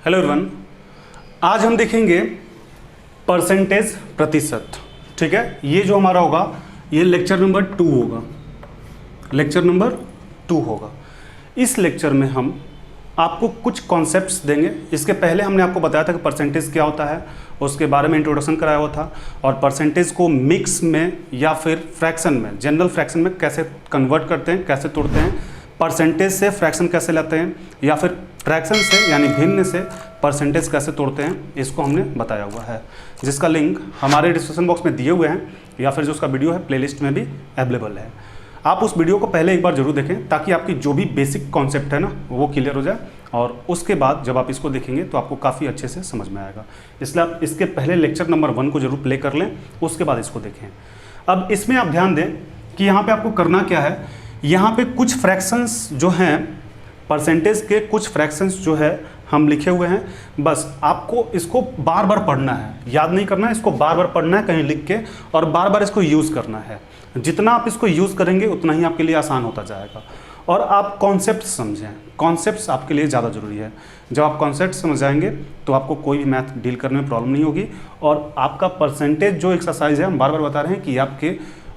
Hello everyone, आज हम देखेंगे परसेंटेज प्रतिशत। ठीक है, ये जो हमारा होगा ये लेक्चर नंबर 2 होगा। लेक्चर नंबर 2 होगा। इस लेक्चर में हम आपको कुछ कॉन्सेप्ट्स देंगे। इसके पहले हमने आपको बताया था कि परसेंटेज क्या होता है, उसके बारे में इंट्रोडक्शन कराया हुआ था, और परसेंटेज को मिक्स में या फिर फ्रैक्शन में, जनरल फ्रैक्शन में कैसे कन्वर्ट करते हैं, कैसे तोड़ते हैं, परसेंटेज से फ्रैक्शन कैसे लाते हैं, या फिर फ्रैक्शन से यानी भिन्न से परसेंटेज कैसे तोड़ते हैं, इसको हमने बताया हुआ है, जिसका लिंक हमारे डिस्क्रिप्शन बॉक्स में दिए हुए हैं, या फिर जो उसका वीडियो है प्लेलिस्ट में भी अवेलेबल है। आप उस वीडियो को पहले एक बार जरूर देखें ताकि आपकी जो भी बेसिक कॉन्सेप्ट है ना वो क्लियर हो जाए, और उसके बाद जब आप इसको देखेंगे तो आपको काफ़ी अच्छे से समझ में आएगा। इसलिए आप इसके पहले लेक्चर नंबर 1 को जरूर प्ले कर लें, उसके बाद इसको देखें। अब इसमें आप ध्यान दें कि यहाँ पे आपको करना क्या है। यहाँ पे कुछ फ्रैक्शंस जो हैं, परसेंटेज के कुछ फ्रैक्शंस जो है हम लिखे हुए हैं, बस आपको इसको बार बार पढ़ना है, याद नहीं करना है, इसको बार बार पढ़ना है कहीं लिख के, और बार बार इसको यूज़ करना है। जितना आप इसको यूज़ करेंगे उतना ही आपके लिए आसान होता जाएगा। और आप कॉन्सेप्ट समझें, कॉन्सेप्ट्स आपके लिए ज़्यादा ज़रूरी है। जब आप कॉन्सेप्ट समझ जाएंगे तो आपको कोई भी मैथ डील करने में प्रॉब्लम नहीं होगी। और आपका परसेंटेज जो एक्सरसाइज है, हम बार बार बता रहे हैं कि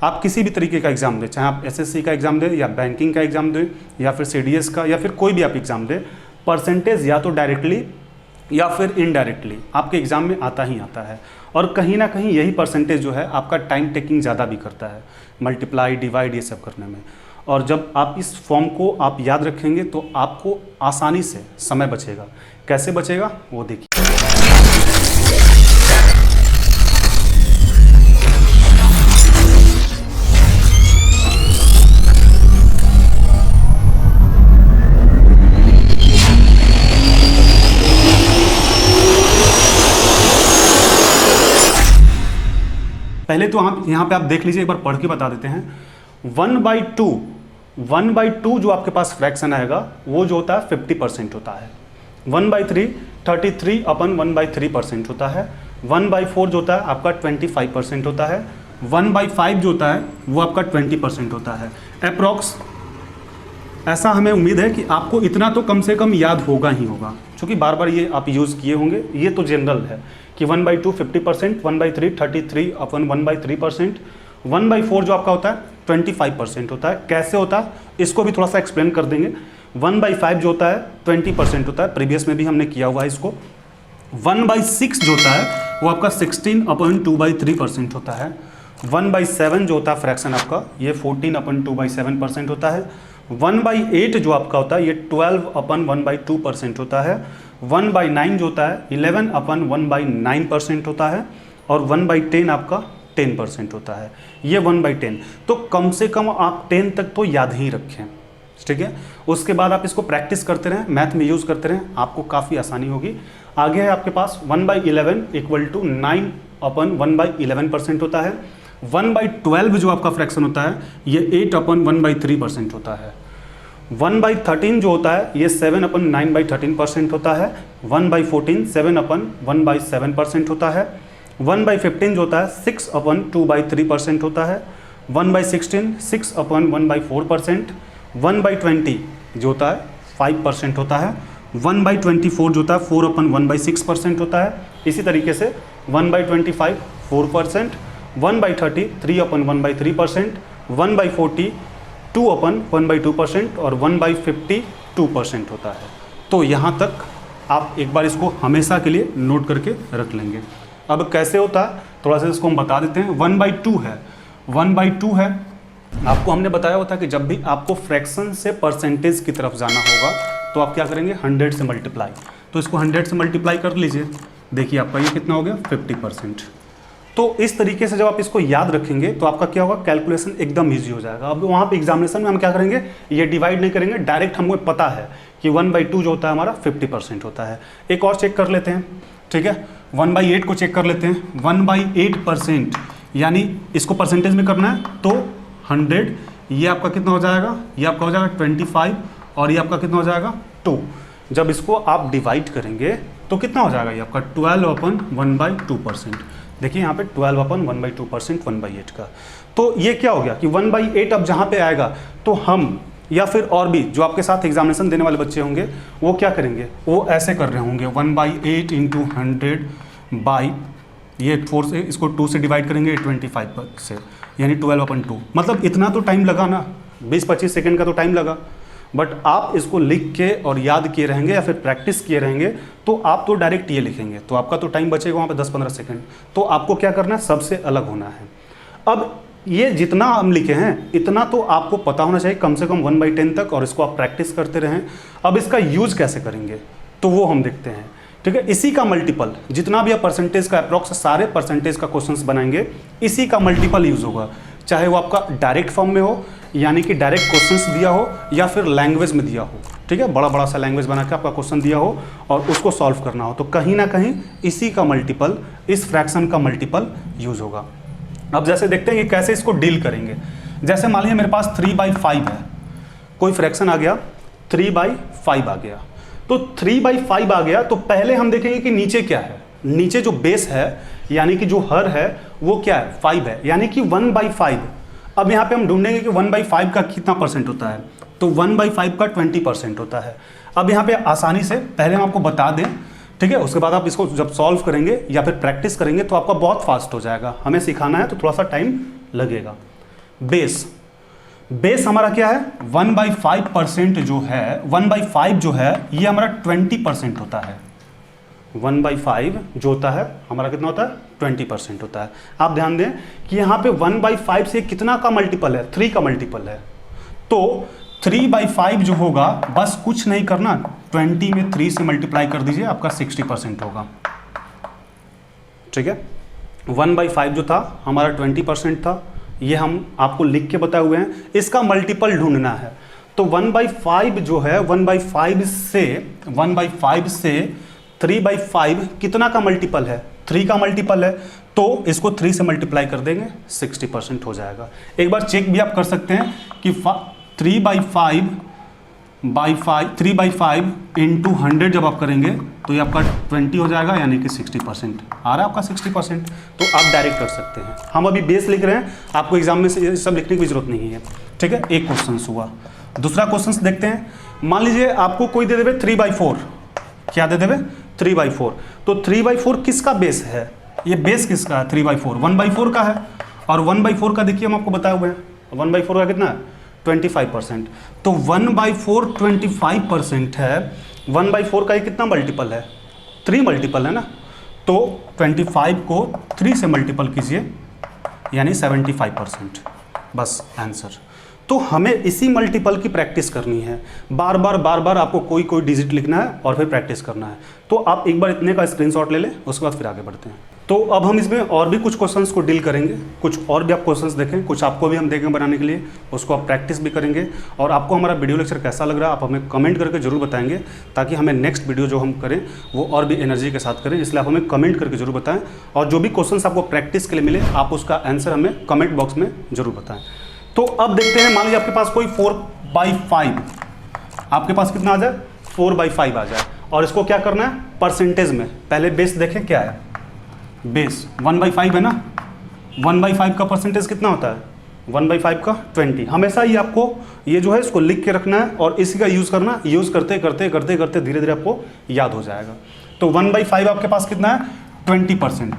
आप किसी भी तरीके का एग्जाम दें, चाहे आप एसएससी का एग्जाम दें या बैंकिंग का एग्जाम दें या फिर सीडीएस का, या फिर कोई भी आप एग्जाम दें, परसेंटेज या तो डायरेक्टली या फिर इनडायरेक्टली आपके एग्जाम में आता ही आता है। और कहीं ना कहीं यही परसेंटेज जो है आपका टाइम टेकिंग ज़्यादा भी करता है, मल्टीप्लाई डिवाइड ये सब करने में। और जब आप इस फॉर्म को आप याद रखेंगे तो आपको आसानी से समय बचेगा। कैसे बचेगा वो देखिए। पहले तो आप यहाँ पे आप देख लीजिए, एक बार पढ़ के बता देते हैं। 1/2 जो आपके पास फ्रैक्शन आएगा वो जो होता है 50% होता है। 1/3 33/1/3% होता है। 1/4 जो होता है आपका 25% होता है। 1/5 जो होता है वो आपका 20% होता है। अप्रॉक्स ऐसा हमें उम्मीद है कि आपको इतना तो कम से कम याद होगा ही होगा, क्योंकि बार बार ये आप यूज़ किए होंगे। ये तो जनरल है कि 1/2 50%, 1/3 33/1/3%, 1/4 जो आपका होता है 25% होता है। कैसे होता है इसको भी थोड़ा सा एक्सप्लेन कर देंगे। 1/5 जो होता है 20% होता है, प्रीवियस में भी हमने किया हुआ है इसको। 1/6 जो होता है वो आपका 16/2/3% होता है। 1/7 जो होता है फ्रैक्शन आपका, ये 14/2/7% होता है। 1/8 जो आपका होता है ये 12/1/2% होता है। 1/9 जो होता है 11/1/9% होता है। और 1/10 आपका 10% होता है। ये 1/10 तो कम से कम आप 10 तक तो याद ही रखें, ठीक है। उसके बाद आप इसको प्रैक्टिस करते रहें, मैथ में यूज़ करते रहें, आपको काफ़ी आसानी होगी। आगे है आपके पास 1/11 = 9/1/11% होता है। 1/12 जो आपका फ्रैक्शन होता है ये 8/1/3% होता है। 1/13 जो होता है ये 7/9/13% होता है। 1/14 7/1/7% होता है। 1/15 जो होता है 6/2/3% होता है। 1/16 6/1/4%। 1/20 जो होता है 5% होता है। 1/24 जो होता है 4/1/6% होता है। इसी तरीके से 1/25 4%, 1/30 3/1/3%, 1/40 2/1/2% और 1/50 2% होता है। तो यहाँ तक आप एक बार इसको हमेशा के लिए नोट करके रख लेंगे। अब कैसे होता है थोड़ा सा इसको हम बता देते हैं। 1/2 है, 1/2 है, आपको हमने बताया हुआ था कि जब भी आपको फ्रैक्शन से परसेंटेज की तरफ जाना होगा तो आप क्या करेंगे 100 से मल्टीप्लाई। तो इसको 100 से मल्टीप्लाई कर लीजिए, देखिए आपका ये कितना हो गया 50%। तो इस तरीके से जब आप इसको याद रखेंगे तो आपका क्या होगा, कैलकुलेशन एकदम ईजी हो जाएगा। अब वहाँ पे एग्जामिनेशन में हम क्या करेंगे, ये डिवाइड नहीं करेंगे, डायरेक्ट हमको पता है कि 1/2 जो होता है हमारा 50% होता है। एक और चेक कर लेते हैं, ठीक है। 1/8 को चेक कर लेते हैं। 1/8% यानी इसको परसेंटेज में करना है तो 100, ये आपका कितना हो जाएगा, ये आपका हो जाएगा 25, और ये आपका कितना हो जाएगा 2। जब इसको आप डिवाइड करेंगे तो कितना हो जाएगा, ये आपका 12/1/2%। देखिए यहाँ पे 12/1/2% 1/8 का। तो ये क्या हो गया कि 1/8 अब जहाँ पे आएगा तो हम या फिर और भी जो आपके साथ एग्जामिनेशन देने वाले बच्चे होंगे वो क्या करेंगे, वो ऐसे कर रहे होंगे 1/8 इंटू 100 बाई ये 4 से, इसको 2 से डिवाइड करेंगे 25 से, यानी 12/2। मतलब इतना तो टाइम लगा ना, 20-25 सेकेंड का तो टाइम लगा। बट आप इसको लिख के और याद किए रहेंगे या फिर प्रैक्टिस किए रहेंगे तो आप तो डायरेक्ट ये लिखेंगे, तो आपका तो टाइम बचेगा वहाँ पे 10-15 सेकेंड। तो आपको क्या करना है, सबसे अलग होना है। अब ये जितना हम लिखे हैं इतना तो आपको पता होना चाहिए कम से कम 1/10 तक, और इसको आप प्रैक्टिस करते रहें। अब इसका यूज कैसे करेंगे तो वो हम देखते हैं, ठीक है। इसी का मल्टीपल, जितना भी आप परसेंटेज का अप्रॉक्स सारे परसेंटेज का क्वेश्चंस बनाएंगे, इसी का मल्टीपल यूज होगा, चाहे वो आपका डायरेक्ट फॉर्म में हो, यानी कि डायरेक्ट क्वेश्चंस दिया हो, या फिर लैंग्वेज में दिया हो, ठीक है। बड़ा बड़ा सा लैंग्वेज बना के आपका क्वेश्चन दिया हो और उसको सॉल्व करना हो, तो कहीं ना कहीं इसी का मल्टीपल, इस फ्रैक्शन का मल्टीपल यूज होगा। अब जैसे देखते हैं कि कैसे इसको डील करेंगे। जैसे मान लीजिए मेरे पास 3/5 है, कोई फ्रैक्शन आ गया 3/5 आ गया, तो 3/5 आ गया तो पहले हम देखेंगे कि नीचे क्या है। नीचे जो बेस है यानी कि जो हर है वो क्या है, 5 है, यानी कि 1/5। अब यहाँ पे हम ढूंढेंगे कि 1/5 का कितना परसेंट होता है, तो 1/5 का 20% होता है। अब यहाँ पे आसानी से पहले हम आपको बता दें, ठीक है, उसके बाद आप इसको जब सॉल्व करेंगे या फिर प्रैक्टिस करेंगे तो आपका बहुत फास्ट हो जाएगा। हमें सिखाना है तो थोड़ा सा टाइम लगेगा। बेस हमारा क्या है, 1/5% जो है, 1/5 जो है ये हमारा 20% होता है। 1/5 जो होता है हमारा कितना होता है, 20% होता है। आप ध्यान दें कि यहाँ पे 1/5 से कितना का मल्टीपल है, 3 का मल्टीपल है, तो 3/5 जो होगा बस कुछ नहीं करना, 20 में 3 से मल्टीप्लाई कर दीजिए, आपका 60% होगा, ठीक है। 1/5 जो था हमारा 20% था, ये हम आपको लिख के बताए हुए हैं। इसका मल्टीपल ढूंढना है, तो 1/5 जो है 1/5 से 3/5 कितना का मल्टीपल है, 3 का मल्टीपल है, तो इसको 3 से मल्टीप्लाई कर देंगे, 60% हो जाएगा। एक बार चेक भी आप कर सकते हैं कि 3/5 इंटू 100 जब आप करेंगे तो ये आपका 20 हो जाएगा, यानी कि 60% आ रहा है आपका 60%। तो आप डायरेक्ट कर सकते हैं। हम अभी बेस लिख रहे हैं, आपको एग्जाम में ये सब लिखने की जरूरत नहीं है, ठीक है। एक क्वेश्चन हुआ। दूसरा क्वेश्चन देखते हैं। मान लीजिए आपको कोई दे देवे 3/4, क्या दे देवे 3/4, तो 3/4 किसका बेस है, ये बेस किसका है, 3/4 1/4 का है, और 1/4 का देखिए हम आपको बताए हुए हैं, 1/4 का कितना है 25%, तो 1/4 25% है। 1/4 का ये कितना मल्टीपल है, 3 मल्टीपल है ना, तो 25 को 3 से मल्टीपल कीजिए, यानी 75%, बस आंसर। तो हमें इसी मल्टीपल की प्रैक्टिस करनी है, बार बार आपको कोई डिजिट लिखना है और फिर प्रैक्टिस करना है। तो आप एक बार इतने का स्क्रीनशॉट ले लें, उसके बाद फिर आगे बढ़ते हैं। तो अब हम इसमें और भी कुछ क्वेश्चंस को डील करेंगे, कुछ और भी आप क्वेश्चंस देखें, कुछ आपको भी हम देखेंगे बनाने के लिए, उसको आप प्रैक्टिस भी करेंगे। और आपको हमारा वीडियो लेक्चर कैसा लग रहा है आप हमें कमेंट करके जरूर बताएंगे, ताकि हमें नेक्स्ट वीडियो जो हम करें वो और भी एनर्जी के साथ करें। इसलिए आप हमें कमेंट करके जरूर बताएं, और जो भी क्वेश्चंस आपको प्रैक्टिस के लिए मिले आप उसका आंसर हमें कमेंट बॉक्स में जरूर बताएं। तो अब देखते हैं, मान लीजिए आपके पास कोई 4/5, आपके पास कितना आ जाए 4/5 आ जाए, और इसको क्या करना है परसेंटेज में। पहले बेस देखें क्या है, बेस 1/5 है ना, 1/5 का परसेंटेज कितना होता है, 1/5 का 20। हमेशा ही आपको ये जो है इसको लिख के रखना है और इसी का यूज़ करना, यूज़ करते करते धीरे धीरे आपको याद हो जाएगा। तो 1/5 आपके पास कितना है 20%।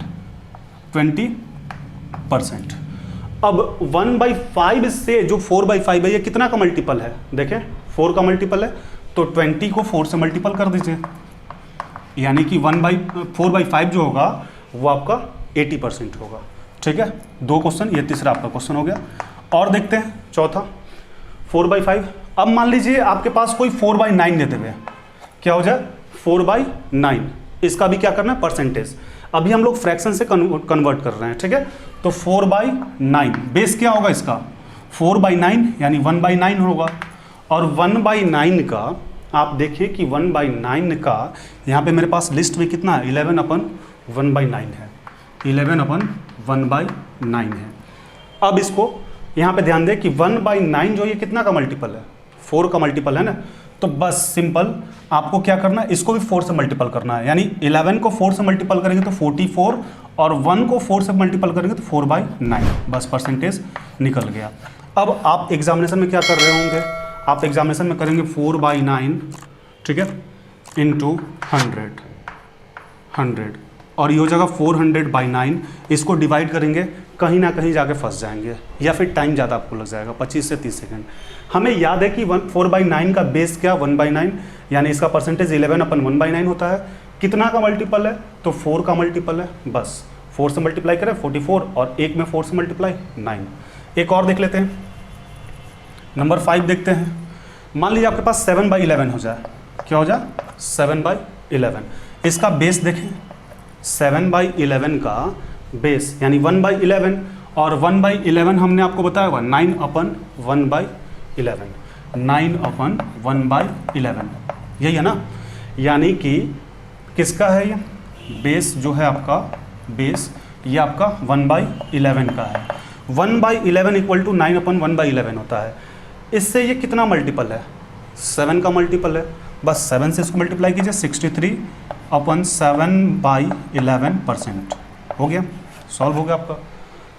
अब 1/5 से जो 4/5 है ये कितना का मल्टीपल है, देखें 4 का मल्टीपल है, तो 20 को 4 से मल्टीपल कर दीजिए, यानी कि 4/5 जो होगा वो आपका 80% होगा, ठीक है। 2 क्वेश्चन, ये तीसरा आपका क्वेश्चन हो गया। और देखते हैं चौथा 4/5। अब मान लीजिए आपके पास कोई 4/9 देते हुए, क्या हो जाए 4/9, इसका भी क्या करना है परसेंटेज। अभी हम लोग फ्रैक्शन से कन्वर्ट कर रहे हैं, ठीक है। तो 4/9 बेस क्या होगा इसका 4/9, यानी 1/9 होगा। और 1/9 का आप देखिए कि 1/9 का यहाँ पे मेरे पास लिस्ट में कितना है 11/1/9 है, 11/1/9 है। अब इसको यहाँ पे ध्यान दें कि 1/9 जो ये कितना का मल्टीपल है 4 का मल्टीपल है ना, तो बस सिंपल आपको क्या करना है, इसको भी 4 से मल्टीपल करना है, यानी 11 को 4 से मल्टीपल करेंगे तो 44, और 1 को 4 से मल्टीपल करेंगे तो 4/9, बस परसेंटेज निकल गया। अब आप एग्जामिनेशन में क्या कर रहे होंगे, आप एग्जामिनेशन में करेंगे 4/9, ठीक है, इंटू 100 और ये हो जाएगा 400/9। इसको डिवाइड करेंगे, कहीं ना कहीं जाके फंस जाएंगे या फिर टाइम ज़्यादा आपको लग जाएगा, 25 से 30 सेकंड। हमें याद है कि 4/9 का बेस क्या, 1/9, यानी इसका परसेंटेज 11/1/9 होता है। कितना का मल्टीपल है, तो 4 का मल्टीपल है, बस 4 से मल्टीप्लाई करें 44 और 1 में 4 से मल्टीप्लाई 9। एक और देख लेते हैं, नंबर 5 देखते हैं। मान लीजिए आपके पास 7/11 हो जाए, क्या हो जाए 7/11। इसका बेस देखें, 7/11 का बेस यानी 1/11 और 1/11 हमने आपको बताया हुआ 9/1/11, 9/1/11 यही है ना। यानी कि किसका है ये बेस, जो है आपका बेस, ये आपका 1/11 का है। 1/11 इक्वल टू 9/1/11 होता है। इससे ये कितना मल्टीपल है, 7 का मल्टीपल है, बस 7 से इसको मल्टीप्लाई कीजिए, 63/7/11% हो गया, सॉल्व हो गया आपका,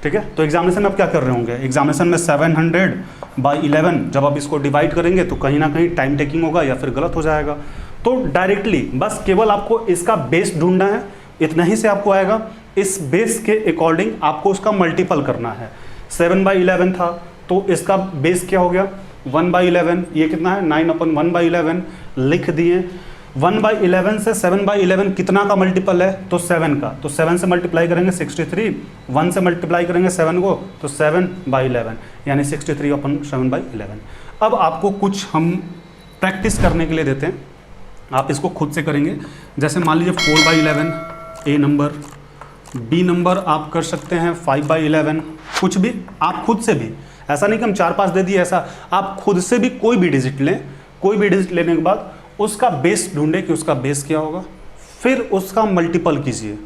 ठीक है। तो एग्जामिनेशन में आप क्या कर रहे होंगे, एग्जामिनेशन में 700/11 जब आप इसको डिवाइड करेंगे तो कहीं ना कहीं टाइम टेकिंग होगा या फिर गलत हो जाएगा। तो डायरेक्टली बस केवल आपको इसका बेस ढूंढना है, इतना ही से आपको आएगा। इस बेस के अकॉर्डिंग आपको उसका मल्टीपल करना है। 7/11 था तो इसका बेस क्या हो गया 1/11, ये कितना है 9/1/11 लिख दिए। 1/11 से 7/11 कितना का मल्टीपल है, तो 7 का, तो 7 से मल्टीप्लाई करेंगे 63, 1 से मल्टीप्लाई करेंगे 7 को, तो 7/11 यानी 63/7/11। अब आपको कुछ हम प्रैक्टिस करने के लिए देते हैं, आप इसको खुद से करेंगे। जैसे मान लीजिए 4/11 ए नंबर, बी नंबर आप कर सकते हैं 5/11, कुछ भी आप खुद से भी, ऐसा नहीं कि हम 4-5 दे दिए, ऐसा आप खुद से भी कोई भी डिजिट लें। कोई भी डिजिट लेने के बाद उसका बेस ढूंढे कि उसका बेस क्या होगा, फिर उसका मल्टीपल कीजिए,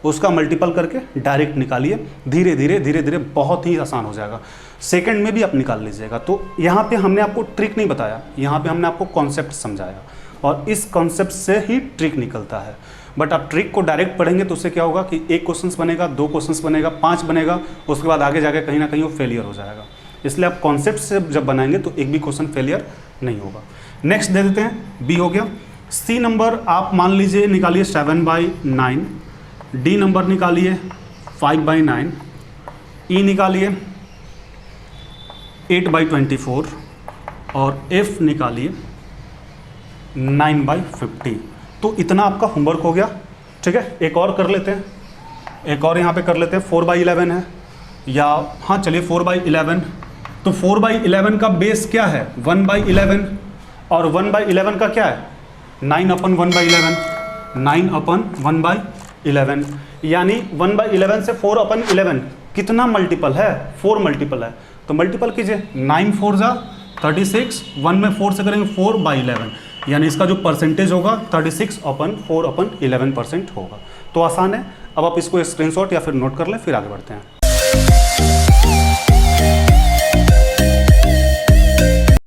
उसका मल्टीपल करके डायरेक्ट निकालिए। धीरे धीरे धीरे धीरे बहुत ही आसान हो जाएगा, सेकंड में भी आप निकाल लीजिएगा। तो यहाँ पे हमने आपको ट्रिक नहीं बताया, यहाँ पे हमने आपको कॉन्सेप्ट समझाया और इस कॉन्सेप्ट से ही ट्रिक निकलता है। बट आप ट्रिक को डायरेक्ट पढ़ेंगे तो उससे क्या होगा कि 1 क्वेश्चन बनेगा, 2 क्वेश्चन बनेगा, 5 बनेगा, उसके बाद आगे जाके कहीं ना कहीं वो फेलियर हो जाएगा। इसलिए आप कॉन्सेप्ट से जब बनाएंगे तो एक भी क्वेश्चन फेलियर नहीं होगा। नेक्स्ट दे देते हैं, बी हो गया। सी नंबर आप मान लीजिए निकालिए 7/9, डी नंबर निकालिए 5/9, ई निकालिए 8/24 और एफ निकालिए 9/50। तो इतना आपका होमवर्क हो गया, ठीक है। एक और कर लेते हैं, एक और यहाँ पे कर लेते हैं, 4/11 है, या हाँ चलिए 4/11। तो 4/11 का बेस क्या है 1/11 और 1/11 का क्या है 9/1/11, 9/1/11 यानी 1/11 से 4/11 कितना मल्टीपल है, 4 मल्टीपल है। तो मल्टीपल कीजिए, 9 4 जा 36, 1 में 4 से करेंगे 4/11 यानी इसका जो परसेंटेज होगा 36/4/11% होगा। तो आसान है। अब आप इसको स्क्रीनशॉट या फिर नोट कर लें, फिर आगे बढ़ते हैं।